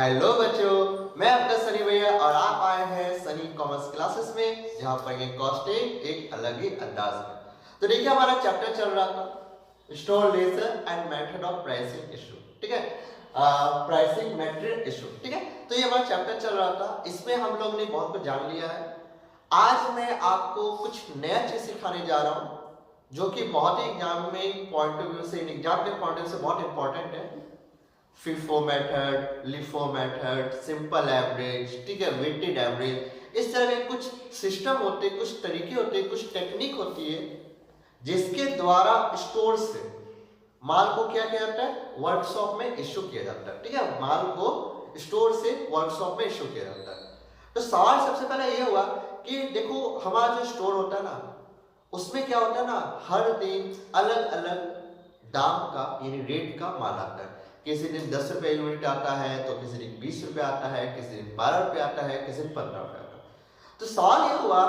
Hello बच्चों, मैं आपका सनी भैया और आप आए हैं सनी कॉमर्स क्लासेस में, जहां पर ये कॉस्टिंग एक अलग ही अंदाज में। तो देखिए, हमारा चैप्टर चल रहा था store ledger and method of pricing issue. ठीक है, प्राइसिंग मेथड इशू। ठीक है, तो ये हमारा चैप्टर चल रहा था, इसमें हम लोग ने बहुत कुछ जान लिया है। आज मैं आपको कुछ नया चीज सिखाने जा रहा हूँ, जो कि बहुत ही एग्जाम में पॉइंट ऑफ व्यू से, एग्जाम के पॉइंट ऑफ व्यू से बहुत इंपॉर्टेंट है। FIFO method, LIFO method, simple average, ठीक है, वेटेड एवरेज, इस तरह के कुछ सिस्टम होते हैं, कुछ तरीके होते हैं, कुछ टेक्निक होती है, जिसके द्वारा स्टोर से माल को क्या किया जाता है, वर्कशॉप में इश्यू किया जाता है। ठीक है, माल को स्टोर से वर्कशॉप में इश्यू किया जाता है। तो सवाल सबसे पहले ये हुआ कि देखो, हमारा जो स्टोर होता है ना, उसमें क्या होता है ना, हर दिन अलग अलग दाम का यानी रेट का माल आता है। किसी दिन 10 रुपए यूनिट आता है, तो किसी दिन 20 रुपए आता है, किसी दिन 12 रुपए आता है, किसी दिन 15 रुपए आता है। तो सवाल ये हुआ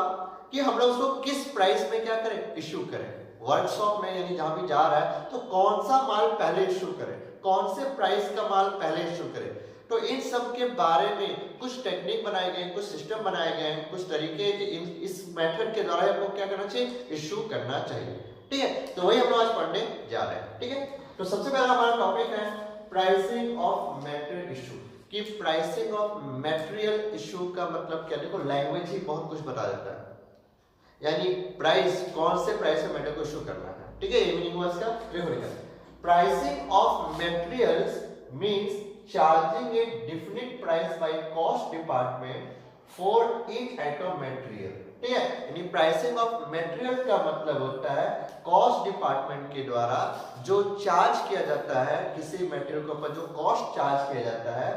कि हम लोग उसको किस प्राइस में क्या करें, इश्यू करें वर्कशॉप में, यानी जहां भी जा रहा है तो कौन सा माल पहले इश्यू करें, कौन से प्राइस का माल पहले इश्यू करें। तो इन सब के बारे में कुछ टेक्निक बनाए गए, कुछ सिस्टम बनाए गए, कुछ तरीके कि इस मेथड के द्वारा हमको क्या करना चाहिए, इश्यू करना चाहिए। ठीक है, तो वही हम लोग आज पढ़ने जा रहे हैं। ठीक है, तो सबसे पहला हमारा टॉपिक है प्राइसिंग ऑफ मटेरियल इशू। कि प्राइसिंग ऑफ मटेरियल इशू का मतलब क्या, देखो लैंग्वेज ही बहुत कुछ बता देता है, यानी प्राइस, कौन से प्राइस में मटेरियल को इशू करना है। ठीक है, ये मीनिंग हुआ इसका। देखो, pricing of materials means charging A definite price by cost department for each item material. ठीक है, यानी प्राइसिंग ऑफ मटेरियल का मतलब होता है कॉस्ट डिपार्टमेंट के द्वारा जो चार्ज किया जाता है, किसी मटेरियल के ऊपर जो कॉस्ट चार्ज किया जाता है,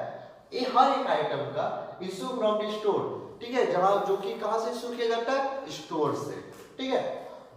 ये हर एक आइटम का इशू फ्रॉम द स्टोर। ठीक है, जहां जो कि कहां से इशू किया जाता है, स्टोर से। ठीक है,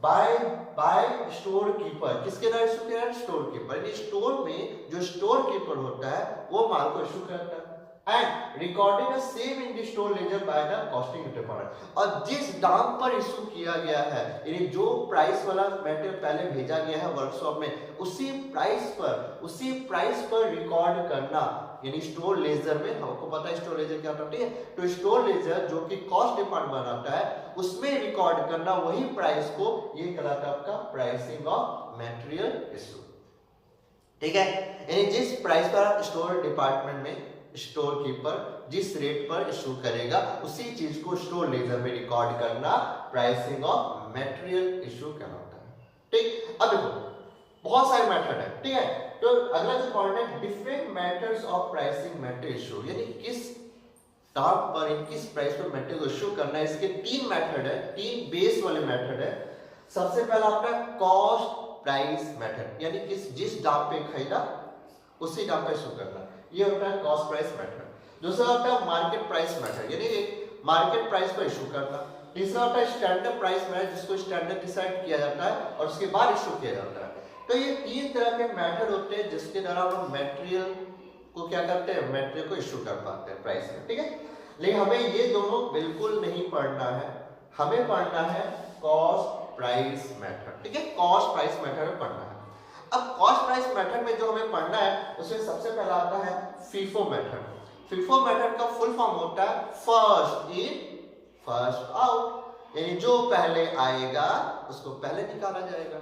बाय स्टोर कीपर, किसके द्वारा इशू किया जाता है, स्टोर कीपर। यानी स्टोर में जो स्टोर कीपर होता है वो माल को इशू करता है and recording the same in the store laser by the costing department. और जिस दाम पर इशू किया गया है, यानी जो प्राइस वाला मटेरियल पहले भेजा गया है वर्कशॉप में, उसी प्राइस पर रिकॉर्ड करना, यानी स्टोर लेजर में, हमको पता है स्टोर लेजर क्या होता है। तो स्टोर लेजर जो कि कॉस्ट डिपार्टमेंट बनाता है, उसमें रिकॉर्ड करना वही प्राइस को, ये कहलाता है आपका प्राइसिंग ऑफ मटेरियल इशू। ठीक है, यानी जिस प्राइस पर स्टोर डिपार्टमेंट में स्टोर कीपर जिस रेट पर इशू करेगा, उसी चीज को स्टोर लेजर में रिकॉर्ड करना प्राइसिंग ऑफ मटेरियल इशू कहलाता है। ठीक, अब देखो बहुत सारे मेथड है। ठीक है, तो अगला जो पॉइंट है, different methods of pricing material issue, यानी किस दाम पर, किस प्राइस पर मटेरियल को इशू करना है। इसके 3 मेथड है, 3 बेस वाले मेथड है। सबसे पहला आपका कॉस्ट प्राइस मेथड, यानी जिस दाम पे खरीदा उसी दाम पे इशू करना, ये होता है कॉस्ट प्राइस मेथड। दूसरा होता है मार्केट प्राइस मेथड, यानी मार्केट प्राइस पर इशू करना। तीसरा होता है स्टैंडर्ड प्राइस मेथड, जिसको स्टैंडर्ड डिसाइड किया जाता है और उसके बाद इशू किया जाता है। तो ये 3 तरह के मेथड होते हैं जिसके द्वारा हम मटेरियल को क्या करते हैं, मटेरियल को इशू कर पाते हैं प्राइस में। ठीक है, लेकिन हमें ये दोनों बिल्कुल नहीं पढ़ना है, हमें पढ़ना है कॉस्ट प्राइस मेथड। ठीक है, कॉस्ट प्राइस मेथड में पढ़ना है। अब कॉस्ट प्राइस मेथड में जो हमें पढ़ना है, उसमें सबसे पहला आता है FIFO मेथड। FIFO मेथड का फुल फॉर्म होता है फर्स्ट इन फर्स्ट आउट, यानी जो पहले आएगा उसको पहले निकाला जाएगा।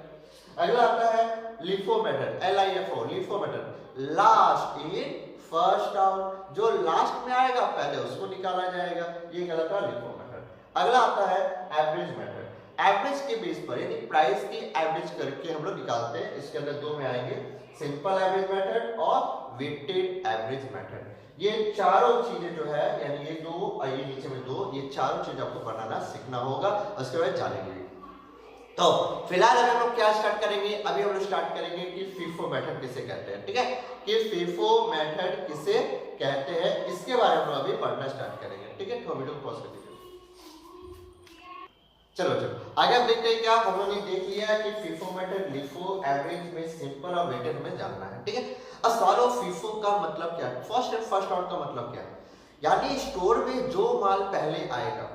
अगला आता है LIFO method, LIFO, LIFO method, last in first out, जो लास्ट में आएगा पहले उसको निकाला जाएगा, ये कहलाता है LIFO मेथड। अगला आता है एवरेज मेथड, एवरेज के बेस पर, यानी प्राइस की एवरेज करके हम लोग निकालते हैं। इसके अंदर 2 में आएंगे, सिंपल एवरेज मेथड और वेटेड एवरेज मेथड। ये चारों चीजें जो है, यानी ये 2 और ये नीचे में 2, ये चारों चीज आपको बनाना सीखना होगा, उसके बाद जानेंगे। तो फिलहाल अभी हम लोग क्या स्टार्ट करेंगे, अभी हम लोग स्टार्ट करेंगे कि FIFO मेथड किसे कहते हैं। ठीक है, कि FIFO मेथड किसे कहते हैं, इसके बारे में हम लोग अभी पढ़ना स्टार्ट करेंगे। ठीक है, तो वीडियो को पॉज कर दीजिए। चलो आगे हम देखते हैं क्या हम लोगों ने देख लिया है कि FIFO मेथड, LIFO, एवरेज में सिंपल और वेटेड में जानना है। ठीक है, अब सवाल FIFO का मतलब क्या है, फर्स्ट एंड फर्स्ट आउट का मतलब क्या है, यानी स्टोर में जो माल पहले आएगा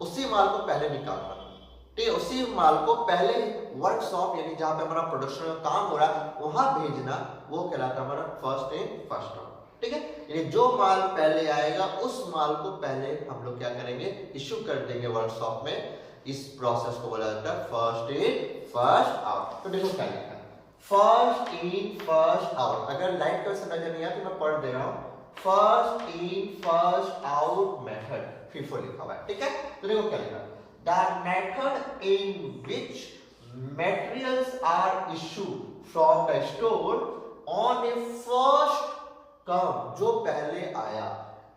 उसी माल को पहले निकालना। ठीक है, उसी माल को पहले वर्कशॉप, यानी जहां पे हमारा प्रोडक्शन का काम हो रहा है, वहां भेजना, वो कहलाता है हमारा फर्स्ट इन फर्स्ट आउट। ठीक है, यानी जो माल पहले आएगा उस माल को पहले हम लोग क्या करेंगे, इश्यू कर देंगे वर्कशॉप में। इस प्रोसेस को बोला जाता है फर्स्ट इन फर्स्ट आउट। तो देखो क्या लिखा है, फर्स्ट इन फर्स्ट आउट। अगर लाइट कलर से नजर नहीं आया तो मैं पढ़ दे रहा हूँ, first in first out method, FIFO लिखा हुआ है, ठीक है। तो देखो क्या लिखा, the method in which materials are issued from the store on a first come, जो पहले आया,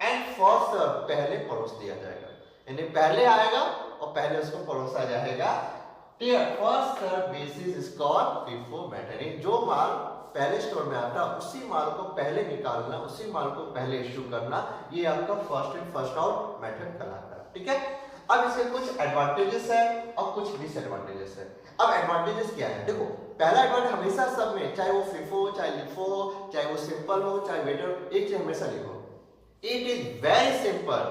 and first serve, पहले परोस दिया जाएगा, यानी पहले आएगा और पहले उसको परोसा जाएगा, ठीक है। First serve basis is called FIFO method. जो माल पहले स्टोर में आता है उसी माल को पहले निकालना, उसी माल को पहले इश्यू करना, ये आपका first in first out method कहलाता है, ठीक है। अब इसके कुछ एडवांटेजेस है और कुछ डिसएडवांटेजेस है। अब एडवांटेजेस क्या है, देखो पहला एडवांटेज हमेशा सब में, चाहे वो फीफो हो, चाहे लिफो हो, चाहे वो सिंपल हो, चाहे वेटर, एक चीज हमेशा लिखो, it is very simple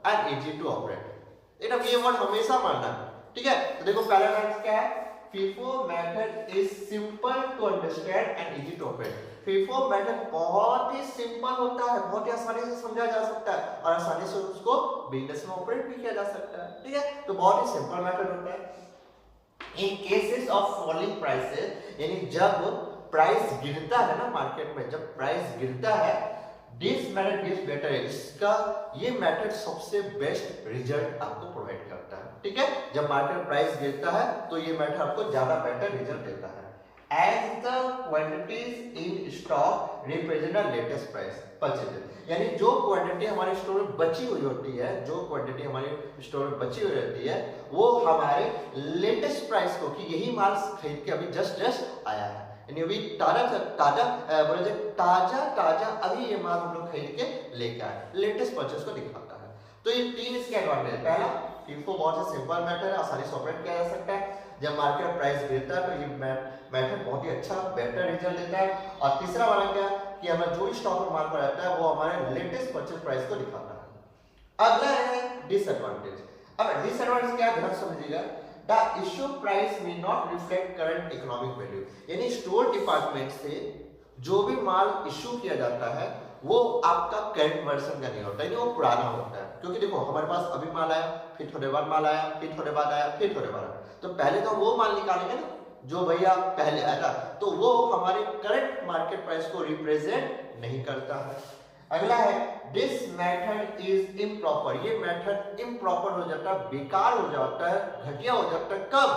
and easy to operate. ये वर्ड हमेशा मानना है, ठीक है। तो देखो पहला एडवांटेज क्या है, FIFO method is simple to understand and easy to operate. FIFO method बहुत ही सिंपल होता है, बहुत ही आसानी से समझा जा सकता है और आसानी से उसको बिजनेस में ऑपरेट भी किया जा सकता है, ठीक है। तो बहुत ही सिंपल मेथड होता है। इन केसेस ऑफ फॉलिंग प्राइसेस, यानी जब प्राइस गिरता है ना मार्केट में, जब प्राइस गिरता है, दिस मेथड गिव्स बेटर, इसका ये मेथड सबसे बेस्ट रिजल्ट आपको प्रोवाइड करता है, ठीक है। जब मार्केट प्राइस गिरता है तो ये मेथड आपको ज्यादा बेटर रिजल्ट देता है। As the quantities in stock represent the latest price purchased, यानी जो क्वांटिटी हमारे स्टोर में बची हुई होती है, जो क्वांटिटी हमारे स्टोर में बची हुई रहती है, वो हमारे लेटेस्ट प्राइस को, कि यही माल खरीद के अभी जस्ट आया है, यानी अभी ताजा अभी ये माल हम लोग खरीद के लेके आए, लेटेस्ट परचेस को दिखाता है। तो ये तीन इसके एडवांटेज। पहला, फीफो बहुत ही सिंपल मेथड है, आसानी से ऑपरेट किया जा सकता है। जब मार्केट प्राइस गिरता है तो ये मेथड बहुत ही अच्छा बेटर रिजल्ट देता है। और तीसरा वाला क्या, कि हमें जो स्टॉक में माल पर रहता है वो हमारे लेटेस्ट परचेस प्राइस को दिखाता है। अगला है डिसएडवांटेज। अब डिसएडवांटेज क्या, ध्यान समझिएगा, the issue price may not reflect current economic value, यानी स्टोर डिपार्टमेंट से जो भी माल इश्यू किया जाता है वो आपका करंट वर्जन का नहीं होता, यानी वो पुराना होता है। क्योंकि देखो हमारे पास अभी माल आया, फिर थोड़े बाद माल आया, फिर थोड़े बाद आया, फिर थोड़े बाद आया, तो पहले तो वो माल निकालेंगे ना जो भैया पहले आया था, तो वो हमारे करंट मार्केट प्राइस को रिप्रेजेंट नहीं करता है। अगला है, दिस मेथड इज इम्प्रॉपर, ये मेथड इम्प्रॉपर हो जाता है, बेकार हो जाता है, घटिया हो जाता है। कब,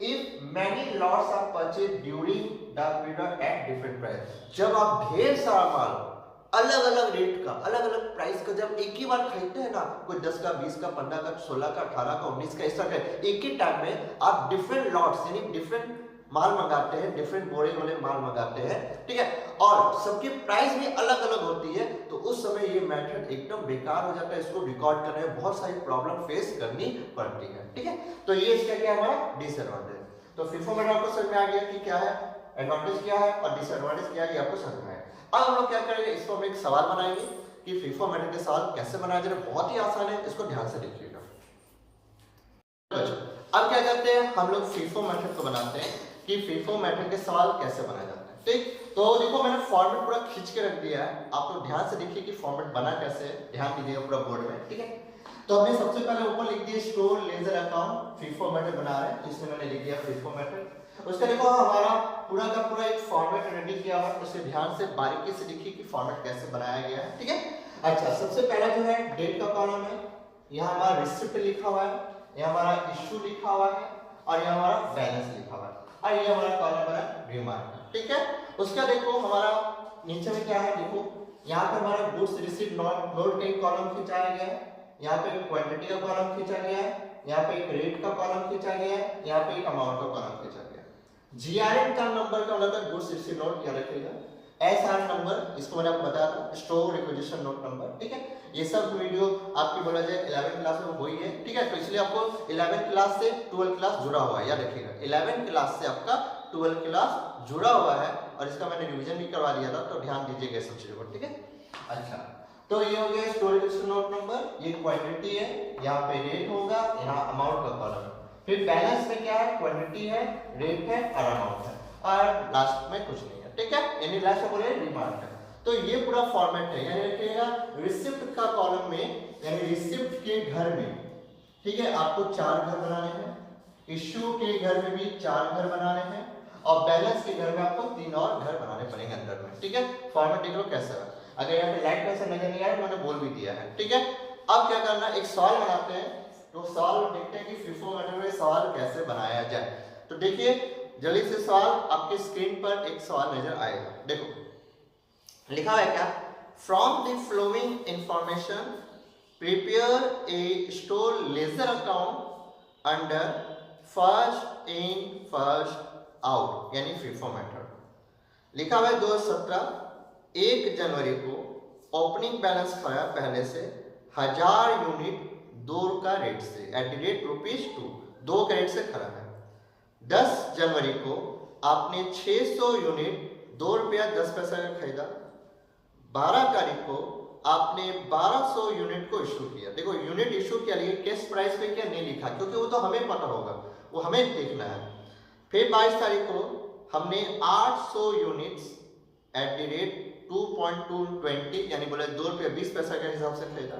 if many lots are purchased during the period at different price, जब आप ढेर सारा माल अलग अलग रेट का, अलग अलग प्राइस का जब एक ही बार खरीदते हैं ना, कोई 10 का, 20 का, 15 का, 16 का, 18 का, 19 का, इस तरह का एक ही टाइम में आप डिफरेंट लॉट्स यानी डिफरेंट माल मंगाते हैं, डिफरेंट बोरे वाले माल मंगाते हैं, ठीक है, और सबकी प्राइस भी अलग अलग होती है, तो उस समय ये मेथड एकदम बेकार हो जाता है। इसको रिकॉर्ड करने में बहुत सारी प्रॉब्लम फेस करनी पड़ती है, ठीक है। तो ये इसका क्या हमारा डिसएडवांटेज। तो फीफो मेथड आपको समझ में आ गया कि क्या है, एडवांटेज क्या है और डिसएडवांटेज क्या है, ये आपको समझ में आया। अब हम लोग क्या करेंगे, इसको हम एक सवाल बनाएंगे कि फीफो मेथड के सवाल कैसे बनाया जाए। बहुत ही आसान है, इसको ध्यान से देखिएगा। अब क्या करते हैं, हम लोग फीफो मेथड को बनाते हैं कि फीफो मेथड के सवाल कैसे बनाए जाते हैं, ठीक। तो देखो मैंने फॉर्मेट पूरा खींच के रख दिया है, आप लोग ध्यान से देखिए कि फॉर्मेट बना कैसे है, ध्यान दीजिएगा पूरा बोर्ड में, ठीक है। तो हमने सबसे पहले ऊपर लिख दिया store ledger account FIFO method बना रहे हैं, इसमें मैंने लिख दिया फीफो मेथड। उसका देखो हमारा पूरा का पूरा एक फॉर्मेट रेडी किया हुआ है, उसे ध्यान से बारीकी से देखिए कि फॉर्मेट कैसे बनाया गया है, ठीक है। अच्छा, सबसे पहला जो है डेट का कॉलम है, यहाँ हमारा रिसिप्ट लिखा हुआ है, यहाँ हमारा इश्यू लिखा हुआ है और यहाँ हमारा बैलेंस लिखा हुआ है, और ये हमारा कॉलम है रिमार्क, ठीक है। उसका देखो हमारा नीचे में क्या है, देखो यहाँ पे हमारा गुड्स रिसीव्ड नोट का एक कॉलम खिंचाया गया है, यहाँ पे क्वांटिटी का कॉलम खींचा गया है, यहाँ पे एक रेट का कॉलम खींचा गया है, यहाँ पे एक अमाउंट का कॉलम खींचा गया है। जीआरएन का नंबर का मतलब गुड्स रिसीव्ड नोट याद रखिएगा। एसआर नंबर, इसको मैंने आपको बताया था, स्टोर रिक्विजिशन नोट नंबर, ठीक है। ये सब वीडियो आपकी बोला जाए 11th क्लास में हुई है, ठीक है। तो इसलिए आपको 11th क्लास से 12th क्लास जुड़ा हुआ है, याद रखिएगा 11th क्लास से आपका 12th क्लास जुड़ा हुआ है, और इसका मैंने रिवीजन भी करवा दिया था, तो ध्यान दीजिएगा सब चीजों पर, ठीक है। अच्छा, तो ये हो गया स्टोर रिक्विजिशन नोट नंबर, ये क्वांटिटी है, यहाँ पे रेट होगा, यहाँ अमाउंट का कॉलम। फिर बैलेंस में क्या है, क्वांटिटी है, रेट है और अमाउंट है, और लास्ट में कुछ नहीं है, ठीक है। यानी लास्ट में बोले रिमार्क है। तो ये पूरा फॉर्मेट है, यानी रखिएगा रिसिप्ट का कॉलम में, यानी रिसिप्ट के घर में, ठीक है, आपको 4 घर बनाने हैं, इश्यू के घर में भी 4 घर बनाने हैं, और बैलेंस के घर में आपको 3 और घर बनाने पड़ेंगे अंदर में, ठीक है। फॉर्मेट देख लो कैसा है। अगर यहाँ पे लाइट कैसे नजर नहीं आया तो मैंने बोल भी दिया है, ठीक है। अब क्या करना, एक सवाल बनाते हैं, तो सवाल देखते हैं कि FIFO मेथड में सवाल कैसे बनाया जाए। तो देखिए जल्दी से सवाल आपके स्क्रीन पर एक सवाल नजर आएगा, देखो लिखा है क्या, from the flowing information prepare a store ledger account under first in first out, यानी FIFO मेथड। लिखा हुआ है 2017 1 जनवरी को ओपनिंग बैलेंस खाया पहले से 1000 यूनिट 2 का रेट से @(2) 2 का रेट से खड़ा है। 10 जनवरी को आपने 600 यूनिट 2 रुपया 10 पैसा का खरीदा। 12 तारीख को आपने 1200 यूनिट को इशू किया। देखो यूनिट इशू किया, लेकिन कैश प्राइस पे क्या नहीं लिखा, क्योंकि वो तो हमें पता होगा, वो हमें देखना है। फिर 22 तारीख को हमने 800 यूनिट्स @(2.220 यानी बोले 2 रुपये 20 पैसा के हिसाब से खरीदा।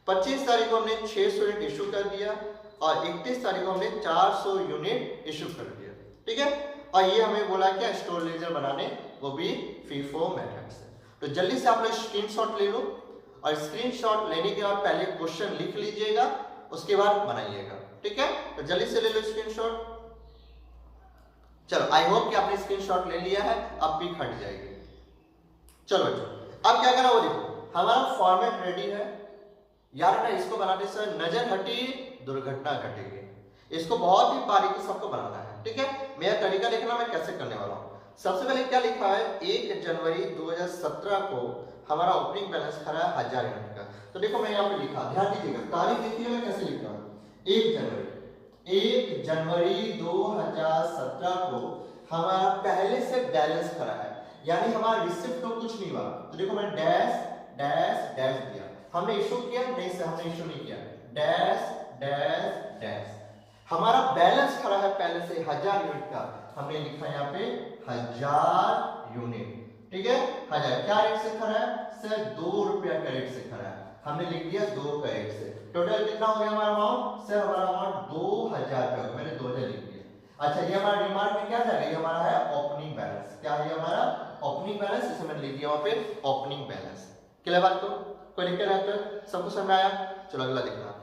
25 तारीख को हमने 600 यूनिट इशू कर दिया, और 31 तारीख को हमने 400 यूनिट इशू कर दिया, ठीक है। और ये हमें बोला क्या, स्टोर लेजर बनाने, वो भी FIFO मेथड से। तो जल्दी से आप लोग स्क्रीनशॉट ले लो, और स्क्रीनशॉट लेने के बाद पहले क्वेश्चन लिख लीजिएगा, उसके बाद बनाइएगा, ठीक है। तो जल्दी से ले लो स्क्रीनशॉट। चलो आई होप कि आपने स्क्रीनशॉट ले लिया है, अब भी हट जाएगी। चलो बच्चों अब क्या करना, वो देखो हमारा फॉर्मेट रेडी है यार ना। इसको बनाते समय नजर हटी दुर्घटना घटेगी, इसको बहुत ही बारीकी सबको बनाना है, ठीक है। मेरा तरीका देखना मैं कैसे करने वाला हूँ। सबसे पहले क्या लिखा है, 1 जनवरी 2017 को हमारा ओपनिंग बैलेंस खड़ा है 1000 यूनिट का। तो देखो मैं यहाँ पे लिखा, ध्यान दीजिएगा, तारीख देखिए मैं कैसे लिख रहा हूँ। 1 जनवरी 2017 को हमारा पहले से बैलेंस खड़ा है, यानी हमारा रिसिप्ट तो कुछ नहीं हुआ। तो देखो मैं डैश डैश डैश दिया, हमने इशू किया नहीं से, हमने इशू नहीं किया, डैश डैश डैश। हमारा बैलेंस खड़ा है पहले से 1000 यूनिट का, हमने लिखा यहाँ पे 1000 यूनिट, ठीक है। 1000 क्या रेट से खड़ा है सर, 2 रुपया का रेट से खड़ा है, हमने लिख दिया 2 का रेट से। टोटल कितना हो गया हमारा अमाउंट सर, हमारा अमाउंट 2000 रुपया, मैंने 2000 लिख दिया। अच्छा ये हमारा रिमार्क में क्या जाएगा, ये हमारा है ओपनिंग बैलेंस। क्या है हमारा ओपनिंग बैलेंस, इसे मैंने लिख दिया वहां पे ओपनिंग बैलेंस। क्लियर बात को, कोई दिक्कत है तो सबको समझ में आया। चलो अगला देखना,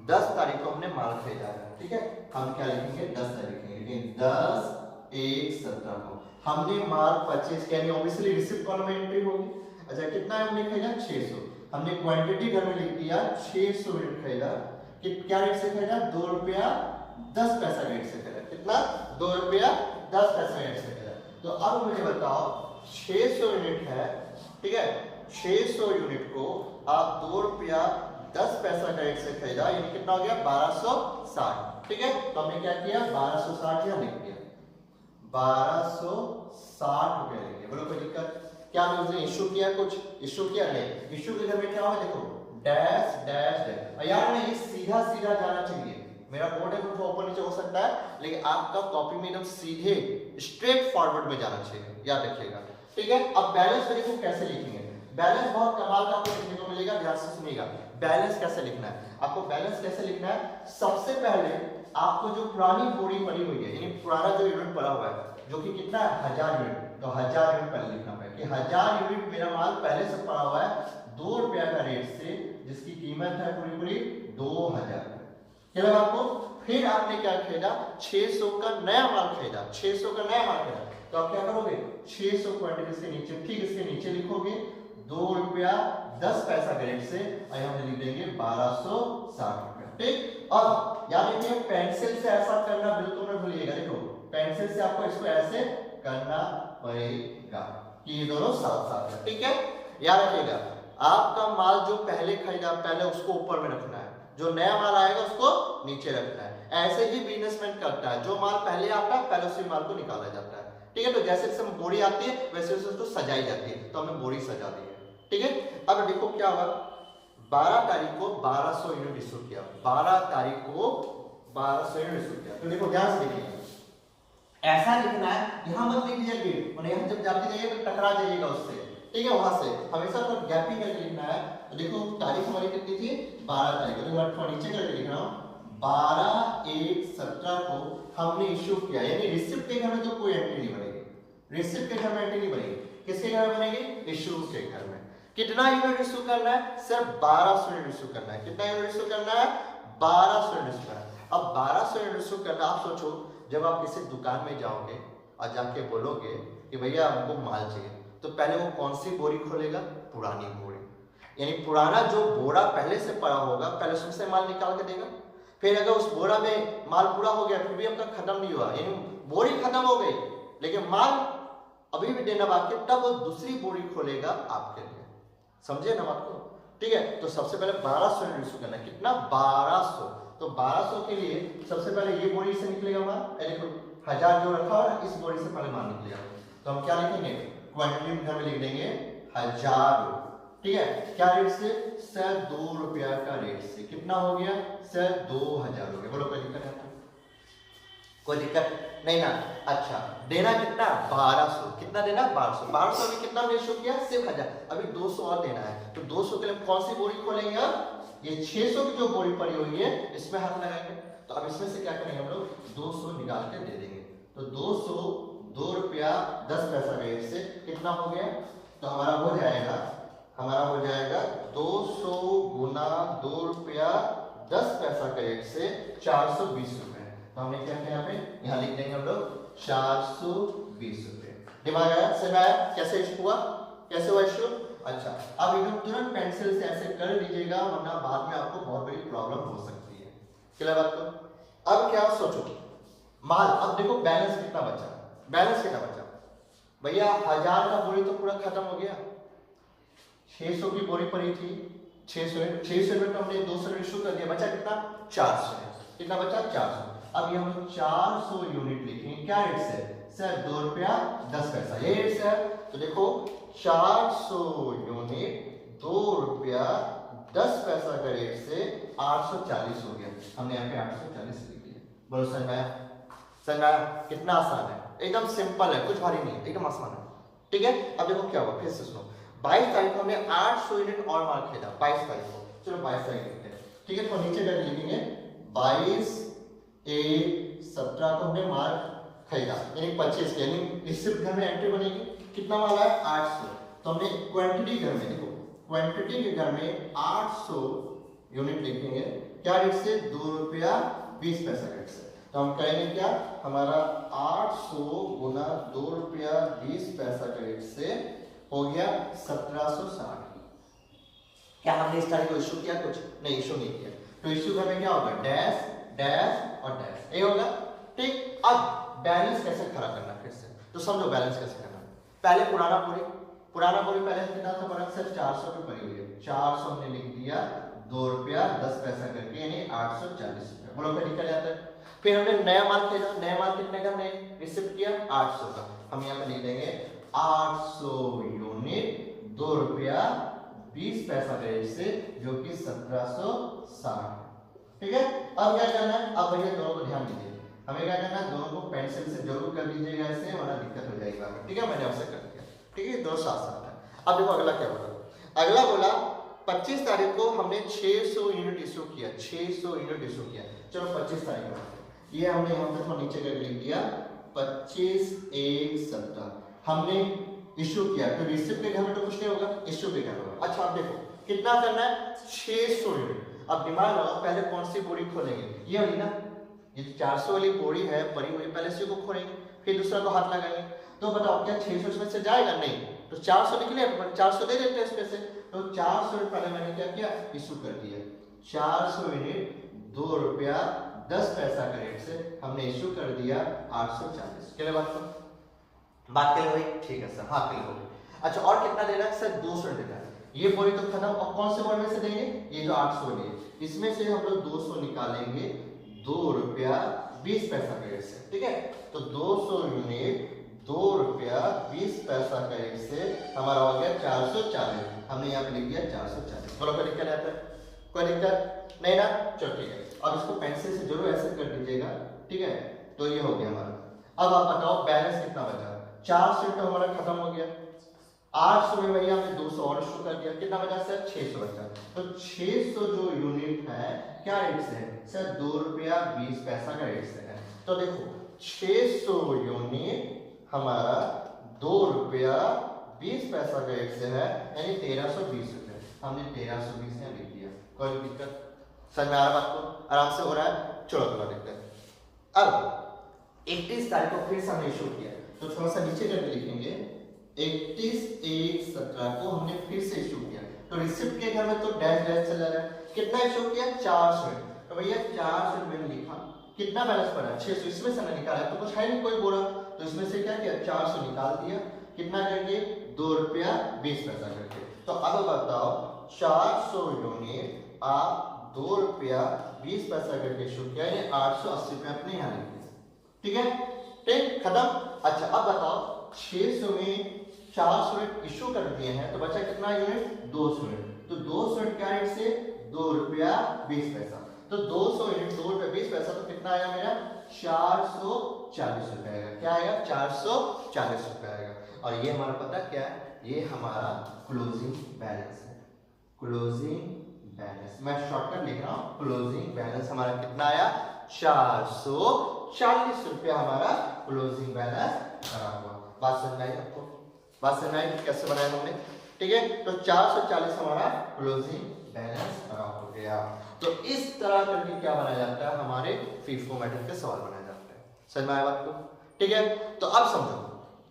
10 तारीख को हमने माल खरीदा है, ठीक है। हम क्या लिखेंगे 10 तारीख लिखेंगे, लेकिन 10/1/17 को हमने माल परचेज किया, ऑब्वियसली रिसिप्ट कॉलम में एंट्री होगी। अच्छा कितना हमने खरीदा 600, हमने क्वांटिटी घर में लिख दिया 600 यूनिट खरीदा। कि क्या रेट से खरीदा, 2 रुपया 10 पैसा रेट से खरीदा। कितना, 2 रुपया 10 पैसा रेट से खरीदा। तो अब मुझे बताओ 600 यूनिट है, ठीक है, 600 यूनिट को आप 2 रुपया 10 पैसा का रेट से खरीदा, यानी कितना हो गया 1260, ठीक है। तो हमने क्या किया 1260 यहाँ लिख दिया, 1260 रुपया लिख दिया। बोलो कोई दिक्कत, क्या हमने उसने इशू किया, कुछ इशू किया नहीं। इशू के घर में क्या हुआ देखो, डैश डैश डैश। यार ना ये सीधा सीधा जाना चाहिए, मेरा बोर्ड है तो ऊपर नीचे हो सकता है, लेकिन आपका कॉपी में एकदम सीधे स्ट्रेट फॉरवर्ड में जाना चाहिए, याद रखिएगा, ठीक है। अब बैलेंस देखो कैसे लिखेंगे, बैलेंस बहुत कमाल का आपको देखने को मिलेगा, ध्यान से सुनिएगा। बैलेंस कैसे लिखना है, आपको बैलेंस कैसे लिखना है, सबसे पहले आपको जो पुरानी बोरी पड़ी हुई है, यानी पुराना जो यूनिट पड़ा हुआ है, जो कि कितना है 1000 यूनिट, तो 1000 यूनिट पहले लिखना पड़ेगा कि 1000 यूनिट मेरा माल पहले से पड़ा हुआ है 2 रुपया का रेट से, जिसकी कीमत है पूरी पूरी 2000। क्या आपको फिर आपने क्या खरीदा, 600 का नया माल खरीदा, 600 का नया माल खरीदा। तो आप क्या करोगे 600 क्वांटिटी से नीचे, ठीक इसके नीचे लिखोगे 2 रुपया 10 पैसा का रेट से, और हम लिख देंगे 1260 रुपया, ठीक। अब याद रखिए पेंसिल से ऐसा करना बिल्कुल मत भूलिएगा। देखो पेंसिल से आपको इसको ऐसे करना पड़ेगा कि ये दोनों साथ साथ है, ठीक है। याद रखिएगा आपका माल जो पहले खरीदा पहले उसको ऊपर में रखना है, जो नया माल आएगा उसको नीचे रखना है। ऐसे ही बिजनेसमैन करता है, जो माल पहले आता है पहले उसी माल को निकाला जाता है, ठीक है। तो जैसे जैसे बोरी आती है वैसे वैसे उसको सजाई जाती है, तो हमने बोरी सजा दी है, ठीक है। अब देखो क्या हुआ, 12 तारीख को 1200 यूनिट इशू किया, 12 तारीख को 1200 यूनिट इशू किया। तो देखो ध्यान से देखिए, ऐसा लिखना है, यहां मत लिख दीजिए डेट, मतलब यहां जब जाते जाइए तो टकरा जाइएगा उससे, ठीक है, वहां से हमेशा तो गैपिंग करके लिखना है। तो देखो तारीख हमारी कितनी थी 12 तारीख, तो मैं थोड़ा नीचे करके लिख रहा हूँ 12/1/17 को हमने इश्यू किया, यानी रिसिप्ट के घर में तो कोई एंट्री नहीं बनेगी, रिसिप्ट के घर में एंट्री नहीं बनेगी, किसके घर में बनेगी, इश्यू के घर में। कितना यूनिट इश्यू करना है, सिर्फ 1200 यूनिट इश्यू करना है। कितना यूनिट इश्यू करना है, 1200 यूनिट इश्यू करना है। अब 1200 यूनिट इश्यू करना, आप सोचो जब आप किसी दुकान में जाओगे और जाके बोलोगे कि भैया हमको माल चाहिए, तो पहले वो कौन सी बोरी खोलेगा, पुरानी बोरी, यानी पुराना जो बोरा पहले से पड़ा होगा पहले उससे माल निकाल के देगा। फिर अगर उस बोरा में माल पूरा हो गया फिर भी आपका खत्म नहीं हुआ, यानी बोरी खत्म हो गई लेकिन माल अभी भी देना बाकी, तब वो दूसरी बोरी खोलेगा आपके लिए। समझे ना बात को, ठीक है। तो सबसे पहले 1200 यूनिट इश्यू करना है, कितना 1200। तो 1200 के लिए सबसे पहले ये बोरी से निकलेगा माल, देखो 1000 जो रखा हुआ इस बोरी से पहले माल निकलेगा। तो हम क्या लिखेंगे, क्वांटिटी में लिख देंगे 1000, ठीक है। क्या रेट से, सर 2 रुपया का रेट से। कितना हो गया, सर 2000 हो गया। बोलो कोई दिक्कत है, कोई दिक्कत नहीं ना। अच्छा देना कितना, 1200। कितना देना, 1200। 1200 अभी कितना रेशो किया, सिर्फ 1000, अभी 200 और देना है। तो 200 के लिए कौन सी बोरी खोलेंगे, अब ये 600 की जो बोरी पड़ी हुई है इसमें हाथ लगाएंगे। तो अब इसमें से क्या करेंगे हम लोग, 200 निकाल के दे देंगे। तो 200 2 रुपया 10 पैसा रेट से कितना हो गया, तो हमारा हो जाएगा 200 गुना 2 रुपया 10 पैसा का रेट से 420 रुपए। तो हमने क्या किया, यहाँ लिख देंगे हम लोग 420 रुपए। दिमाग आया, समझ आया कैसे इश्यू हुआ, कैसे हुआ इश्यू। अच्छा अब एकदम तुरंत पेंसिल से ऐसे कर दीजिएगा, वरना बाद में आपको बहुत बड़ी प्रॉब्लम हो सकती है। क्लियर बात को। अब क्या सोचो, माल, अब देखो बैलेंस कितना बचा, बैलेंस कितना बचा भैया, 1000 का बोरी तो पूरा खत्म हो गया, 600 की बोरी पड़ी थी, 600 में तो हमने 200 इश्यू कर दिया, बचा कितना 400। कितना बचा 400। अब ये हम लोग 400 यूनिट लिखेंगे, क्या रेट से, सर 2 रुपया 10 पैसा, ये रेट से। तो देखो 400 यूनिट 2 रुपया 10 पैसा का रेट से 840 हो गया। हमने यहाँ पे 840 लिख दिया। बोलो समझ में आया, समझ में आया, कितना आसान है, एकदम सिंपल है, कुछ भारी नहीं है, एकदम आसान है, ठीक है। अब देखो क्या हुआ, फिर से सुनो, 22 तारीख को हमने 800 यूनिट और माल खरीदा, 22 तारीख को। चलो 22 तारीख लिखते हैं, ठीक है। तो नीचे जाके लिखेंगे 22/1/17 को हमने माल खरीदा, यानी 25 के, यानी रिसिप्ट घर में एंट्री बनेगी। कितना माल है, 800। तो हमने क्वांटिटी घर में, देखो क्वांटिटी के घर में 800 यूनिट लिखेंगे, क्या रेट से, 2 रुपया 20 पैसा रेट से। तो हम कहेंगे क्या, हमारा 800 गुना 2 रुपया 20 पैसा का रेट से हो गया 1760। क्या हमने इस तारीख को इश्यू किया, कुछ नहीं इश्यू नहीं किया। तो इश्यू घर में क्या होगा, डैश डैश और डैश, ये होगा, ठीक। अब बैलेंस कैसे खड़ा करना, फिर से तो समझो बैलेंस कैसे करना। पहले पुराना बोरी पहले कितना था, बड़ा सर 400 पे पड़ी हुई है, 400 हमने लिख दिया 2 रुपया 10 पैसा करके, यानी 840 रुपया। बोलो फिर निकल जाता है। फिर हमने नया माल खरीदा, नया माल कितने का हमने रिसिप्ट किया, 800 का। हम यहाँ पे लिख देंगे 800 यूनिट 2 रुपया 20 पैसा का रेट से, जो कि 1760, ठीक है। अब क्या करना है, अब भैया दोनों को ध्यान दीजिए, हमें क्या करना है, दोनों को पेंसिल से जरूर कर दीजिएगा ऐसे, वरना दिक्कत हो जाएगी आगे, ठीक है। मैंने आपसे कर दिया, ठीक है, दोनों साथ साथ है। अब देखो अगला क्या बोला, अगला बोला 25 तारीख को हमने 600 यूनिट इश्यू किया, 600 यूनिट इश्यू किया। चलो 25 तारीख को ये हमने यहाँ पे थोड़ा नीचे करके लिख दिया 25/1/17 हमने इश्यू किया। तो रिसिप्ट के घर में तो कुछ नहीं होगा, इश्यू के घर में होगा। अच्छा अब देखो कितना करना है, 600 यूनिट। अब दिमाग लगाओ, पहले कौन सी बोरी खोलेंगे, ये वाली ना, ये 400 वाली बोरी है पड़ी हुई, पहले से को खोलेंगे, फिर दूसरा को हाथ लगाएंगे। तो बताओ क्या 600 इसमें से जाएगा, नहीं, तो 400 निकले, 400 दे देते हैं इसमें से। तो 400 पहले मैंने क्या किया, इश्यू कर दिया, 400 यूनिट 2 रुपया 10 पैसा का रेट से हमने इश्यू कर दिया 840। के लिए बात के लिए भाई, ठीक है सर, हाँ के लिए हो गई। अच्छा और कितना देना है सर, 200 देना है। ये बोरी तो खत्म, और कौन से बोरी में से देंगे, ये जो 800 है, इसमें से हम लोग 200 निकालेंगे 2 रुपया 20 पैसा का रेट से, ठीक है। तो 200 यूनिट 2 रुपया 20 पैसा का रेट से हमारा हो गया 440। हमने यहाँ पे लिख दिया 440। बोलो कोई दिक्कत आता है, कोई दिक्कत नहीं ना, चलो ठीक है। अब इसको पेंसिल से जरूर ऐसे कर दीजिएगा, ठीक है। तो ये हो गया हमारा। अब आप बताओ बैलेंस कितना बचा, 400 तो हमारा खत्म हो गया, 800 में भैया हमने 200 और शुरू कर दिया, कितना बचा सर 600 बचा। तो 600 जो यूनिट है क्या रेट से है सर 2 रुपया 20 पैसा का रेट से है। तो देखो 600 यूनिट हमारा 2 रुपया 20 पैसा का रेट से है, यानी 1320 रुपये। हमने 1320 यहाँ लिख दिया, कोई दिक्कत समझ में आ रहा बात को, आराम से हो रहा है। चलो थोड़ा देखते हैं। अब 31 तारीख को फिर से हमने इशू किया, तो थोड़ा सा नीचे करके लिखेंगे 31/1/17 को हमने फिर से इशू किया। तो रिसिप्ट के घर में तो डैश डैश चला रहा है, कितना इशू किया 400। तो भैया 400 मैंने लिखा, कितना बैलेंस पड़ा 600, इसमें से ना निकाला तो कुछ है नहीं कोई बोला, तो इसमें से क्या किया 400 निकाल दिया, कितना करके 2 रुपया 20 पैसा करके। तो अब बताओ 400 यूनिट आप 2 रुपया 20 पैसा करके इशू किया, यानी 880 रुपये अपने यहाँ लिख दिया। ठीक है, ठीक खत्म। अच्छा अब बताओ 600 में 400 यूनिट इशू कर दिए हैं, तो बचा कितना यूनिट 200 यूनिट। तो 200 यूनिट क्या रेट से 2 रुपया 20 पैसा। तो 200 यूनिट 2 रुपया 20 पैसा, तो कितना आएगा मेरा 440 रुपये आएगा। क्या आएगा 440 रुपये आएगा। और ये हमारा पता क्या है, ये हमारा क्लोजिंग बैलेंस है। क्लोजिंग बैलेंस मैं शॉर्टकट लिख रहा हूँ, क्लोजिंग बैलेंस हमारा कितना आया 440 रुपया हमारा क्लोजिंग बैलेंस बना हुआ। बात समझ आई आपको, बात समझ आई कैसे बनाया हमने। ठीक है, तो 440 हमारा क्लोजिंग बैलेंस बना हो गया। तो इस तरह करके क्या बनाया जाता है, हमारे फीफो मेथड के सवाल बनाए जाते हैं। समझ में आया बात को। ठीक है, तो अब समझो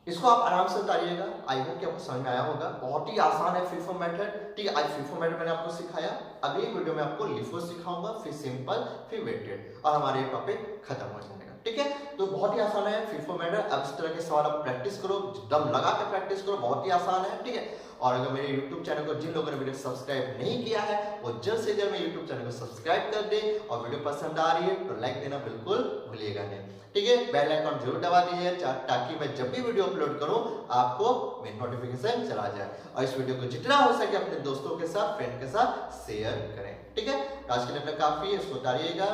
इसको आप आराम से उतारिएगा। आई होप कि आपको समझ में आया होगा। बहुत ही आसान है फीफो मेथड। ठीक है, आज फीफो मेथड मैंने आपको सिखाया, अगली वीडियो में आपको लिफो सिखाऊंगा, फिर सिंपल, फिर वेटेड, और हमारे टॉपिक खत्म हो जाएगा। ठीक है, तो बहुत ही आसान है फीफो मेथड। अब इस तरह के सवाल आप प्रैक्टिस करो, दम लगा के प्रैक्टिस करो, बहुत ही आसान है। ठीक है, और अगर मेरे YouTube चैनल को जिन लोगों ने वीडियो सब्सक्राइब नहीं किया है वो जल्द से जल्द मेरे YouTube चैनल को सब्सक्राइब कर दे, और वीडियो पसंद आ रही है तो लाइक देना बिल्कुल भूलिएगा नहीं। ठीक है, बेल आइकन जरूर दबा दीजिए ताकि मैं जब भी वीडियो अपलोड करूं आपको मेरी नोटिफिकेशन चला जाए। और इस वीडियो को जितना हो सके अपने दोस्तों के साथ, फ्रेंड के साथ शेयर करें। ठीक है, आज के लिए अपना काफी है, इसको उतारिएगा।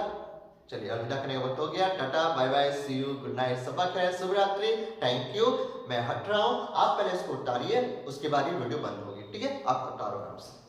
चलिए अलविदा करने का वक्त हो गया। Tata bye bye, see you, good night, सबक है, शुभ रात्रि, थैंक यू। मैं हट रहा हूँ, आप पहले इसको उतारिए, उसके बाद ही वीडियो बंद होगी। ठीक है, आप उतारो आराम से।